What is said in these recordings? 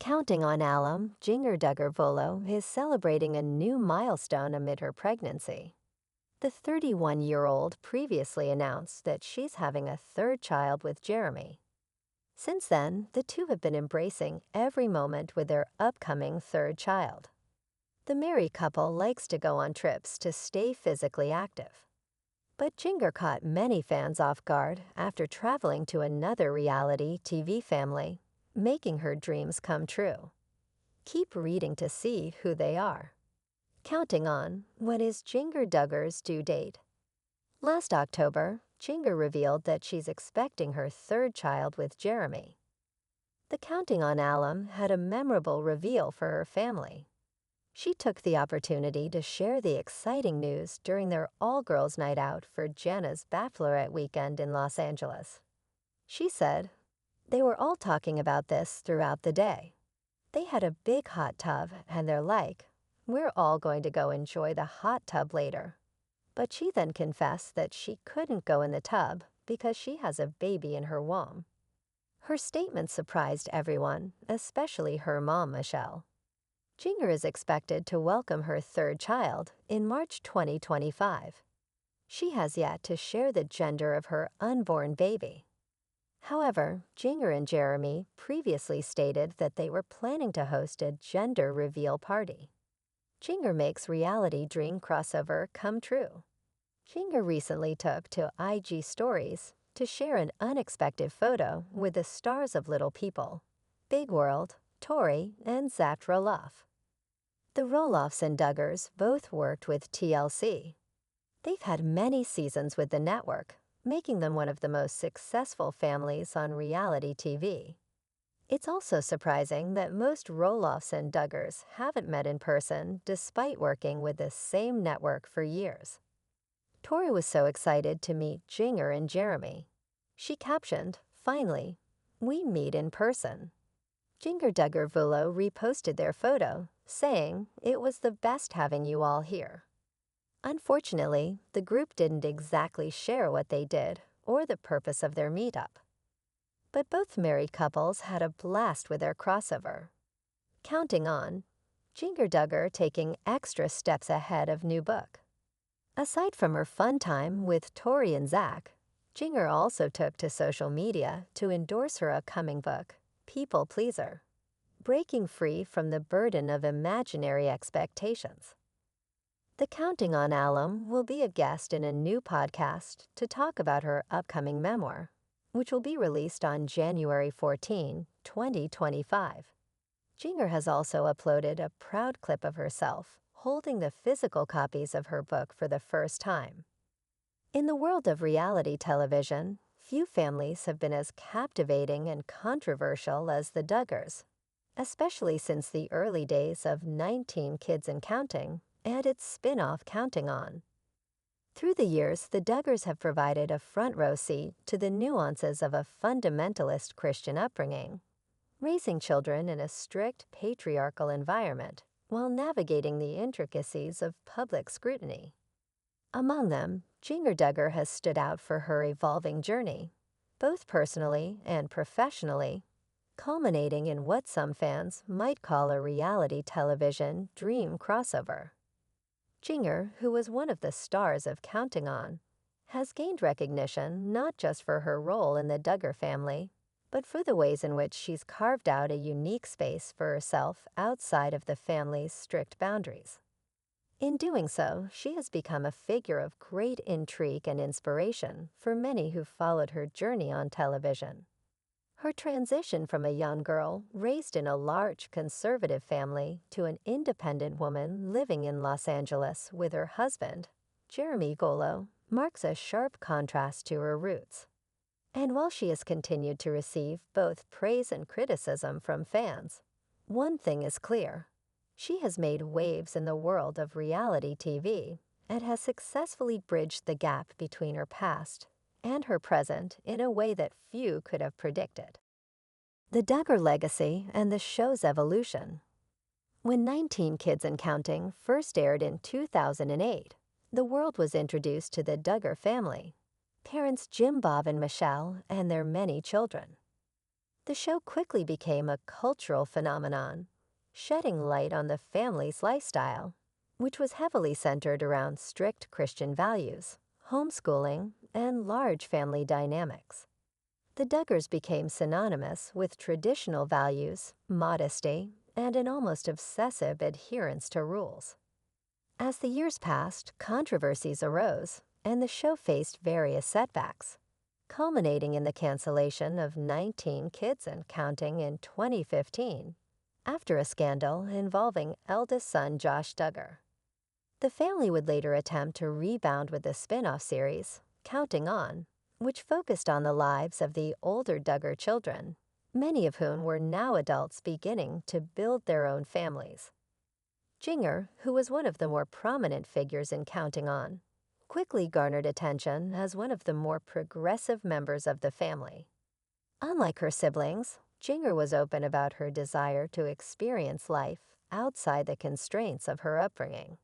Counting on alum, Jinger Duggar is celebrating a new milestone amid her pregnancy. The 31-year-old previously announced that she's having a third child with Jeremy. Since then, the two have been embracing every moment with their upcoming third child. The married couple likes to go on trips to stay physically active. But Jinger caught many fans off guard after traveling to another reality TV family, making her dreams come true. Keep reading to see who they are. Counting on what is Jinger Duggar's due date. Last October, Jinger revealed that she's expecting her third child with Jeremy. The Counting on alum had a memorable reveal for her family. She took the opportunity to share the exciting news during their all-girls night out for Jenna's bachelorette weekend in Los Angeles. She said, "They were all talking about this throughout the day. They had a big hot tub and they're like, 'We're all going to go enjoy the hot tub later.' But she then confessed that she couldn't go in the tub because she has a baby in her womb." Her statement surprised everyone, especially her mom, Michelle. Jinger is expected to welcome her third child in March 2025. She has yet to share the gender of her unborn baby. However, Jinger and Jeremy previously stated that they were planning to host a gender reveal party. Jinger makes reality dream crossover come true. Jinger recently took to IG Stories to share an unexpected photo with the stars of Little People, Big World, Tori, and Zach Roloff. The Roloffs and Duggars both worked with TLC. They've had many seasons with the network, making them one of the most successful families on reality TV. It's also surprising that most Roloffs and Duggars haven't met in person despite working with the same network for years. Tori was so excited to meet Jinger and Jeremy. She captioned, "Finally, we meet in person." Jinger Duggar reposted their photo, saying, "It was the best having you all here." Unfortunately, the group didn't exactly share what they did or the purpose of their meetup. But both married couples had a blast with their crossover. Counting on Jinger Duggar taking extra steps ahead of new book. Aside from her fun time with Tori and Zach, Jinger also took to social media to endorse her upcoming book, People Pleaser, breaking free from the burden of imaginary expectations. The Counting on alum will be a guest in a new podcast to talk about her upcoming memoir, which will be released on January 14, 2025. Jinger has also uploaded a proud clip of herself holding the physical copies of her book for the first time. In the world of reality television, few families have been as captivating and controversial as the Duggars, especially since the early days of 19 Kids and Counting and its spin-off Counting On. Through the years, the Duggars have provided a front-row seat to the nuances of a fundamentalist Christian upbringing, raising children in a strict patriarchal environment while navigating the intricacies of public scrutiny. Among them, Jinger Duggar has stood out for her evolving journey, both personally and professionally, culminating in what some fans might call a reality television dream crossover. Jinger, who was one of the stars of Counting On, has gained recognition not just for her role in the Duggar family, but for the ways in which she's carved out a unique space for herself outside of the family's strict boundaries. In doing so, she has become a figure of great intrigue and inspiration for many who followed her journey on television. Her transition from a young girl raised in a large conservative family to an independent woman living in Los Angeles with her husband, Jeremy Golo, marks a sharp contrast to her roots. And while she has continued to receive both praise and criticism from fans, one thing is clear. She has made waves in the world of reality TV and has successfully bridged the gap between her past and her present in a way that few could have predicted. The Duggar legacy and the show's evolution. When 19 Kids and Counting first aired in 2008, the world was introduced to the Duggar family, parents Jim, Bob, and Michelle, and their many children. The show quickly became a cultural phenomenon, shedding light on the family's lifestyle, which was heavily centered around strict Christian values, homeschooling, and large family dynamics. The Duggars became synonymous with traditional values, modesty, and an almost obsessive adherence to rules. As the years passed, controversies arose, and the show faced various setbacks, culminating in the cancellation of 19 Kids and Counting in 2015, after a scandal involving eldest son Josh Duggar. The family would later attempt to rebound with the spin-off series, Counting On, which focused on the lives of the older Duggar children, many of whom were now adults beginning to build their own families. Jinger, who was one of the more prominent figures in Counting On, quickly garnered attention as one of the more progressive members of the family. Unlike her siblings, Jinger was open about her desire to experience life outside the constraints of her upbringing.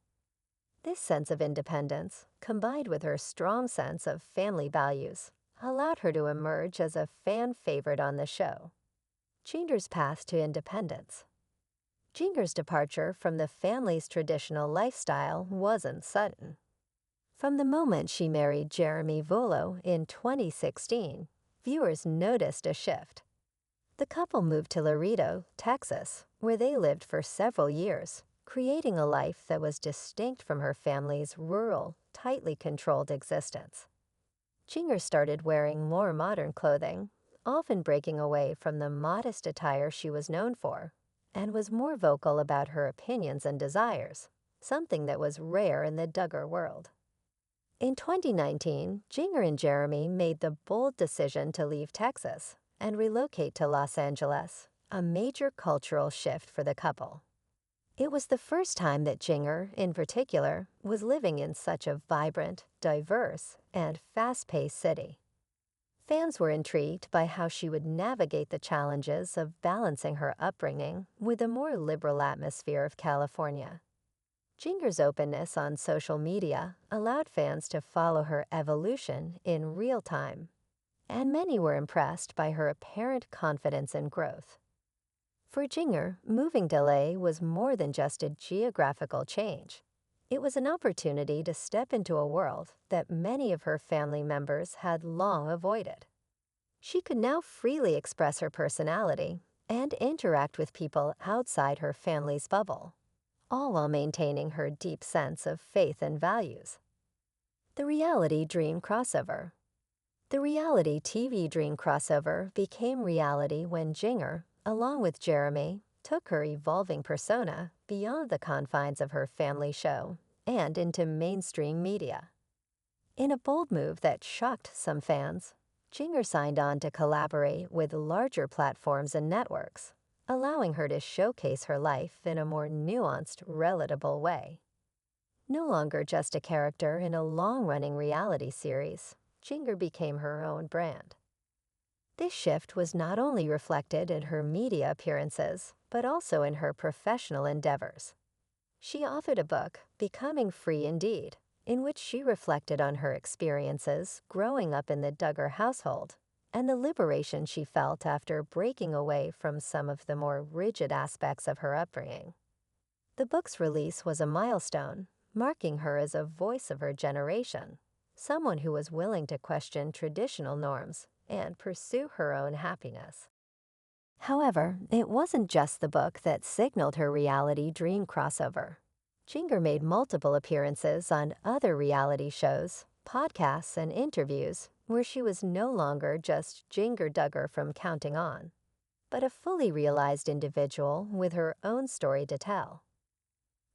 This sense of independence, combined with her strong sense of family values, allowed her to emerge as a fan favorite on the show. Jinger's path to independence. Jinger's departure from the family's traditional lifestyle wasn't sudden. From the moment she married Jeremy Volo in 2016, viewers noticed a shift. The couple moved to Laredo, Texas, where they lived for several years, creating a life that was distinct from her family's rural, tightly controlled existence. Jinger started wearing more modern clothing, often breaking away from the modest attire she was known for, and was more vocal about her opinions and desires, something that was rare in the Duggar world. In 2019, Jinger and Jeremy made the bold decision to leave Texas and relocate to Los Angeles, a major cultural shift for the couple. It was the first time that Jinger, in particular, was living in such a vibrant, diverse, and fast-paced city. Fans were intrigued by how she would navigate the challenges of balancing her upbringing with the more liberal atmosphere of California. Jinger's openness on social media allowed fans to follow her evolution in real time, and many were impressed by her apparent confidence and growth. For Jinger, moving to LA was more than just a geographical change. It was an opportunity to step into a world that many of her family members had long avoided. She could now freely express her personality and interact with people outside her family's bubble, all while maintaining her deep sense of faith and values. The reality dream crossover. The reality TV dream crossover became reality when Jinger, along with Jeremy, took her evolving persona beyond the confines of her family show and into mainstream media. In a bold move that shocked some fans, Jinger signed on to collaborate with larger platforms and networks, allowing her to showcase her life in a more nuanced, relatable way. No longer just a character in a long-running reality series, Jinger became her own brand. This shift was not only reflected in her media appearances, but also in her professional endeavors. She authored a book, Becoming Free Indeed, in which she reflected on her experiences growing up in the Duggar household and the liberation she felt after breaking away from some of the more rigid aspects of her upbringing. The book's release was a milestone, marking her as a voice of her generation, someone who was willing to question traditional norms and pursue her own happiness. However, it wasn't just the book that signaled her reality dream crossover. Jinger made multiple appearances on other reality shows, podcasts, and interviews where she was no longer just Jinger Duggar from Counting On, but a fully realized individual with her own story to tell.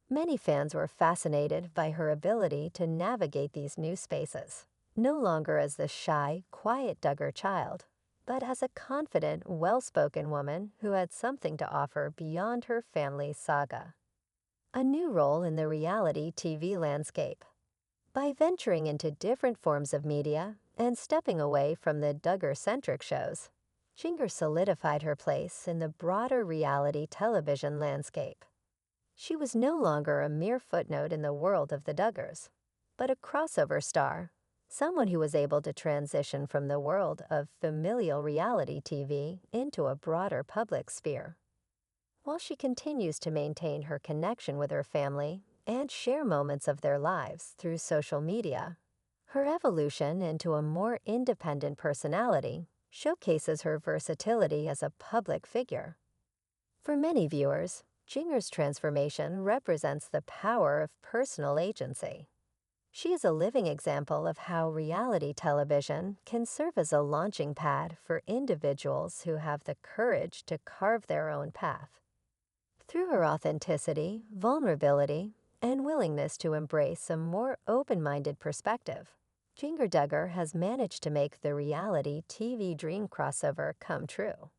Many fans were fascinated by her ability to navigate these new spaces, no longer as the shy, quiet Duggar child, but as a confident, well-spoken woman who had something to offer beyond her family's saga. A new role in the reality TV landscape. By venturing into different forms of media and stepping away from the Duggar-centric shows, Jinger solidified her place in the broader reality television landscape. She was no longer a mere footnote in the world of the Duggars, but a crossover star, someone who was able to transition from the world of familial reality TV into a broader public sphere. While she continues to maintain her connection with her family and share moments of their lives through social media, her evolution into a more independent personality showcases her versatility as a public figure. For many viewers, Jinger's transformation represents the power of personal agency. She is a living example of how reality television can serve as a launching pad for individuals who have the courage to carve their own path. Through her authenticity, vulnerability, and willingness to embrace a more open-minded perspective, Jinger Duggar has managed to make the reality TV dream crossover come true.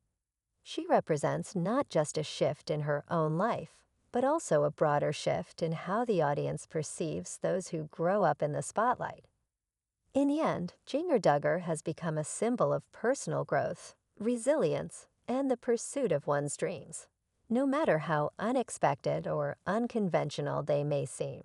She represents not just a shift in her own life, but also a broader shift in how the audience perceives those who grow up in the spotlight. In the end, Jinger Duggar has become a symbol of personal growth, resilience, and the pursuit of one's dreams, no matter how unexpected or unconventional they may seem.